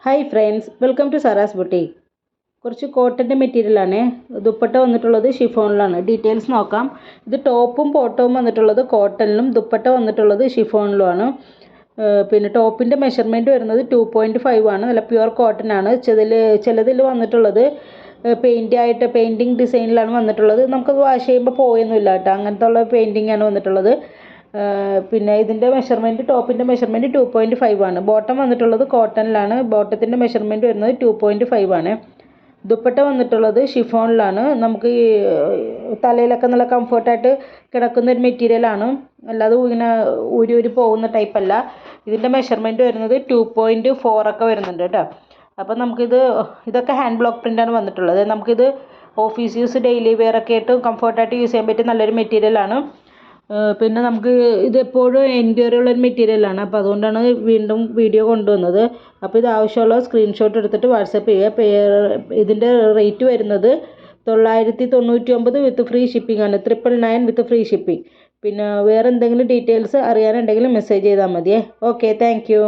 Hi friends, welcome to Saras boutique. കുറച്ച് കോട്ടൻ്റെ മെറ്റീരിയലാണ്. ദുപ്പട്ട വന്നിട്ടുള്ളത് ഷിഫോണിലാണ്. ഡീറ്റെയിൽസ് നോക്കാം. ഇത് ടോപ്പും ബോട്ടവും വന്നിട്ടുള്ളത് കോട്ടണിലും ദുപ്പട്ട വന്നിട്ടുള്ളത് ഷിഫോണിലുമാണ്. പിന്നെ ടോപ്പിൻ്റെ മെഷർമെൻറ്റ് വരുന്നത് 2.5 ആണ്. നല്ല പ്യുവർ കോട്ടൺ ആണ്. ചിലതിൽ വന്നിട്ടുള്ളത് പെയിൻറ്റിങ് ഡിസൈനിലാണ് വന്നിട്ടുള്ളത്. നമുക്കത് വാഷ് ചെയ്യുമ്പോൾ പോയൊന്നുമില്ല കേട്ടോ. അങ്ങനത്തെ ഉള്ള പെയിൻറ്റിംഗ് ആണ് വന്നിട്ടുള്ളത്. പിന്നെ ഇതിൻ്റെ മെഷർമെൻറ്റ് ടോപ്പിൻ്റെ മെഷർമെൻറ്റ് 2.5 ആണ്. ബോട്ടം വന്നിട്ടുള്ളത് കോട്ടണിലാണ്. ബോട്ടത്തിൻ്റെ മെഷർമെൻറ്റ് വരുന്നത് 2.5 ആണ്. ദുപ്പട്ട വന്നിട്ടുള്ളത് ഷിഫോണിലാണ്. നമുക്ക് ഈ തലയിലൊക്കെ നല്ല കംഫർട്ടായിട്ട് കിടക്കുന്ന ഒരു മെറ്റീരിയലാണ്. അല്ലാതെ ഇങ്ങനെ ഊരി പോകുന്ന ടൈപ്പല്ല. ഇതിൻ്റെ മെഷർമെൻറ്റ് വരുന്നത് 2.4 ഒക്കെ വരുന്നുണ്ട് കേട്ടോ. അപ്പം ഇതൊക്കെ ഹാൻഡ് ബ്ലോക്ക് പ്രിൻ്റാണ് വന്നിട്ടുള്ളത്. നമുക്കിത് ഓഫീസ് യൂസ്, ഡെയിലി വെയർ ഒക്കെ ആയിട്ട് കംഫർട്ടായിട്ട് യൂസ് ചെയ്യാൻ പറ്റിയ നല്ലൊരു മെറ്റീരിയലാണ്. പിന്നെ നമുക്ക് ഇതെപ്പോഴും എൻക്വയറി ഉള്ളൊരു മെറ്റീരിയലാണ്. അപ്പോൾ അതുകൊണ്ടാണ് വീണ്ടും വീഡിയോ കൊണ്ടുവന്നത്. അപ്പോൾ ഇത് ആവശ്യമുള്ള സ്ക്രീൻഷോട്ട് എടുത്തിട്ട് വാട്സപ്പ് ചെയ്യുക. ഇതിൻ്റെ റേറ്റ് വരുന്നത് 999 വിത്ത് ഫ്രീ ഷിപ്പിംഗ് ആണ്. 999 വിത്ത് ഫ്രീ ഷിപ്പിംഗ്. പിന്നെ വേറെ എന്തെങ്കിലും ഡീറ്റെയിൽസ് അറിയാനുണ്ടെങ്കിൽ മെസ്സേജ് ചെയ്താൽ മതിയേ. Okay, thank you.